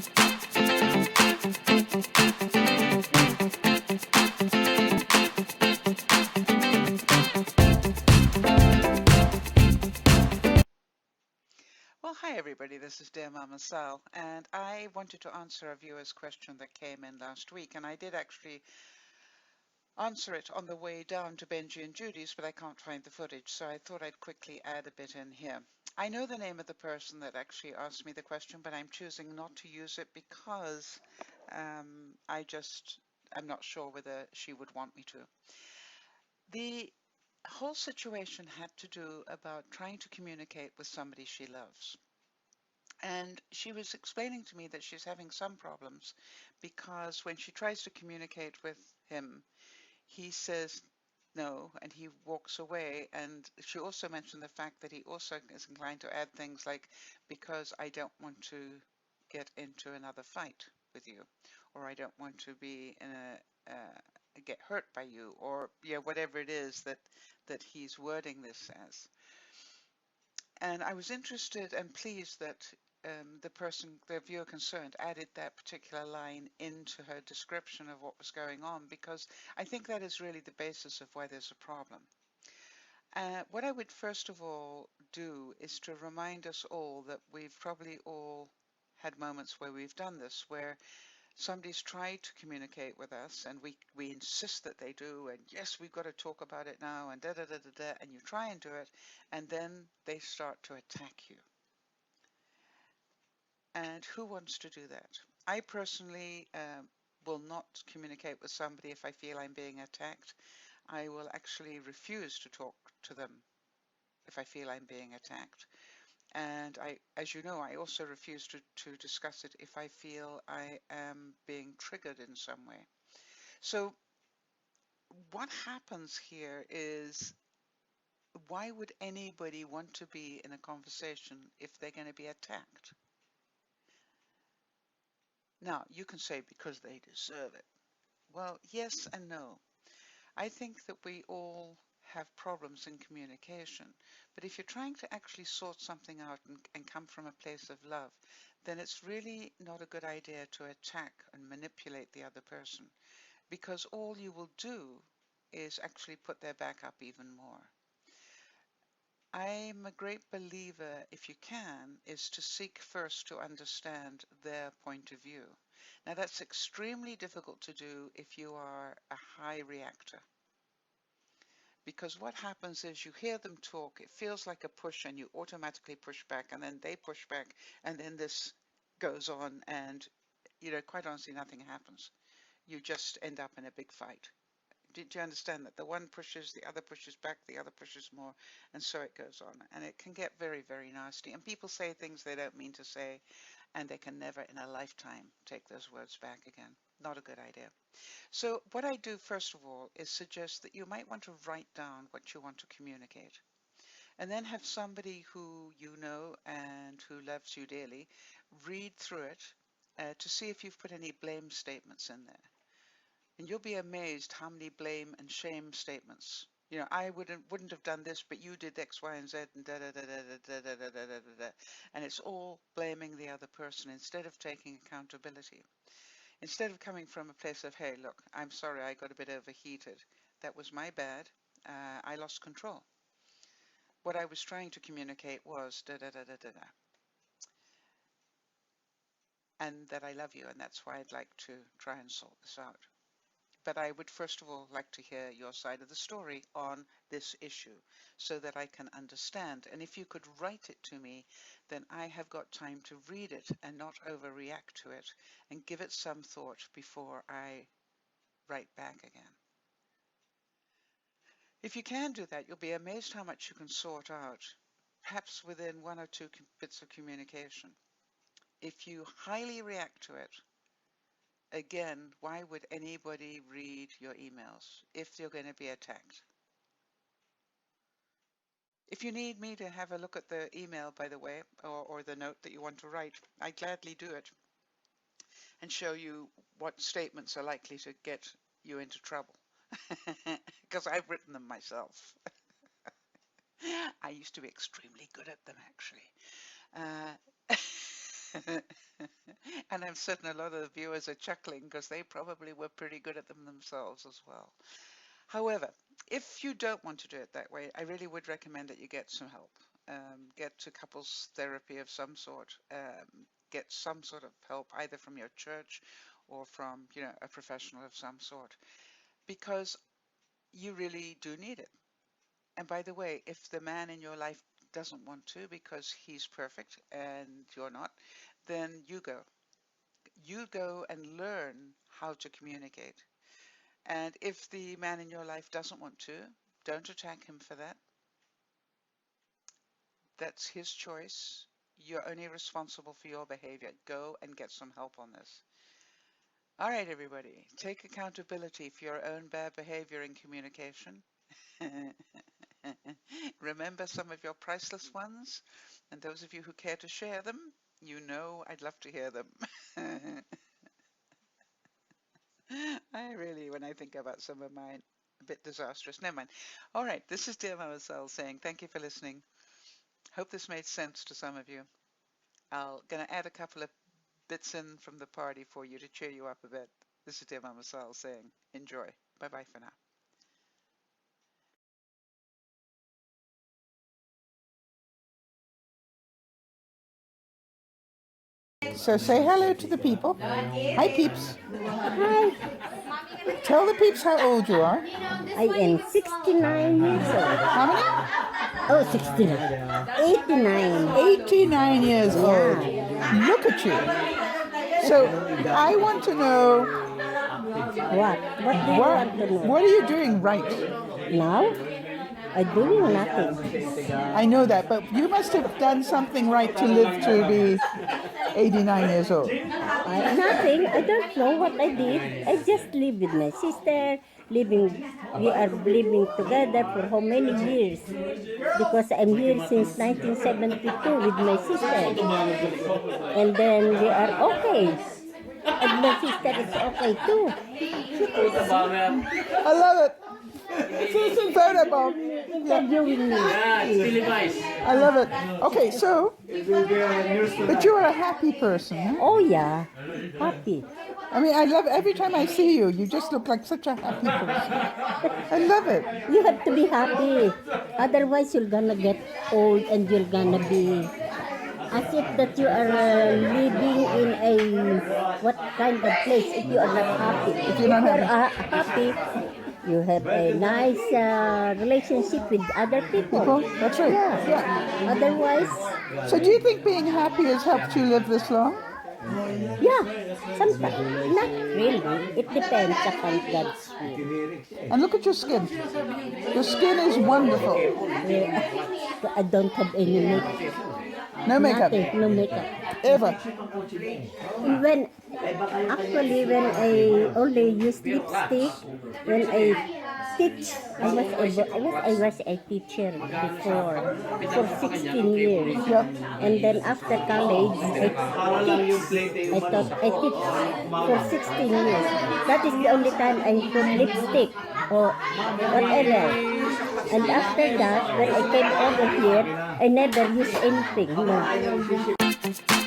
Well, hi everybody, this is DearMamaSal, and I wanted to answer a viewer's question that came in last week, and I did actually answer it on the way down to Benji and Judy's, but I can't find the footage, so I thought I'd quickly add a bit in here. I know the name of the person that actually asked me the question, but I'm choosing not to use it because I'm not sure whether she would want me to. The whole situation had to do about trying to communicate with somebody she loves. And she was explaining to me that she's having some problems because when she tries to communicate with him, he says no and he walks away. And she also mentioned the fact that he also is inclined to add things like, because I don't want to get into another fight with you, or I don't want to be in get hurt by you, or yeah, whatever it is that he's wording this as. And I was interested and pleased that the viewer concerned, added that particular line into her description of what was going on, because I think that is really the basis of why there's a problem. What I would first of all do is to remind us all that we've probably all had moments where we've done this, where somebody's tried to communicate with us and we insist that they do, and yes, we've got to talk about it now, and da da da da da, and you try and do it, and then they start to attack you. And who wants to do that? I personally will not communicate with somebody if I feel I'm being attacked. I will actually refuse to talk to them if I feel I'm being attacked. And as you know, I also refuse to discuss it if I feel I am being triggered in some way. So what happens here is, why would anybody want to be in a conversation if they're going to be attacked? Now, you can say because they deserve it. Well, yes and no. I think that we all have problems in communication, but if you're trying to actually sort something out and come from a place of love, then it's really not a good idea to attack and manipulate the other person, because all you will do is actually put their back up even more. I'm a great believer, if you can, is to seek first to understand their point of view. Now, that's extremely difficult to do if you are a high reactor, because what happens is you hear them talk, it feels like a push, and you automatically push back, and then they push back, and then this goes on, and quite honestly, nothing happens. You just end up in a big fight. Did you understand that the one pushes, the other pushes back, the other pushes more, and so it goes on, and it can get very, very nasty, and people say things they don't mean to say, and they can never in a lifetime take those words back again. Not a good idea. So what I do first of all is suggest that you might want to write down what you want to communicate, and then have somebody who you know and who loves you dearly read through it to see if you've put any blame statements in there. And you'll be amazed how many blame and shame statements. I wouldn't have done this, but you did X, Y, and Z, and da da da da da da da da da da da. And it's all blaming the other person instead of taking accountability. Instead of coming from a place of, hey, look, I'm sorry, I got a bit overheated. That was my bad. I lost control. What I was trying to communicate was da da da da da da. And that I love you, and that's why I'd like to try and sort this out. But I would first of all like to hear your side of the story on this issue so that I can understand. And if you could write it to me, then I have got time to read it and not overreact to it and give it some thought before I write back again. If you can do that, you'll be amazed how much you can sort out, perhaps within one or two bits of communication. If you highly react to it, again, why would anybody read your emails if you're going to be attacked? If you need me to have a look at the email, by the way, or the note that you want to write, I gladly do it and show you what statements are likely to get you into trouble, because I've written them myself. I used to be extremely good at them, actually. And I'm certain a lot of the viewers are chuckling because they probably were pretty good at them themselves as well. However, if you don't want to do it that way, I really would recommend that you get some help. Get to couples therapy of some sort. Get some sort of help either from your church or from, a professional of some sort, because you really do need it. And by the way, if the man in your life doesn't want to because he's perfect and you're not, then you go. You go and learn how to communicate. And if the man in your life doesn't want to, don't attack him for that. That's his choice. You're only responsible for your behavior. Go and get some help on this. All right, everybody, take accountability for your own bad behavior in communication. Remember some of your priceless ones, and those of you who care to share them, I'd love to hear them. I really, when I think about some of mine, a bit disastrous. Never mind. All right, this is DearMamaSal saying thank you for listening. Hope this made sense to some of you. I'm going to add a couple of bits in from the party for you to cheer you up a bit. This is DearMamaSal saying enjoy. Bye-bye for now. So say hello to the people. Hi, peeps. Hi, Tell the peeps how old you are. I am 69 years old. How many? Oh, 69. 89. 89 years old. Look at you. So I want to know What? What do you want to know? what are you doing right? Now? I'm doing nothing. I know that, but you must have done something right to live to be 89 years old. Nothing. I don't know what I did. I just live with my sister. We are living together for how many years? Because I'm here since 1972 with my sister. And then we are okay. And my sister is okay too. I love it. This is incredible. Interviewing me. I love it. Okay, so, but you are a happy person, huh? Oh yeah, happy. I mean, I love every time I see you. You just look like such a happy person. I love it. You have to be happy. Otherwise, you're gonna get old and you're gonna be as if that you are living in a what kind of place if you are not happy. If you're not happy, you have a nice relationship with other people. That's right. Yeah. Otherwise, So do you think being happy has helped you live this long? yeah, sometimes. Not really. It depends upon God's will. And look at your skin. Your skin is wonderful. I don't have any makeup. No makeup. Nothing, no makeup. Ever. When I only use lipstick when I teach. I was a teacher before for 16 years. Yep. And then after college I teach for 16 years. That is the only time I put lipstick or whatever. And after that, when I came over here, I never used anything. No.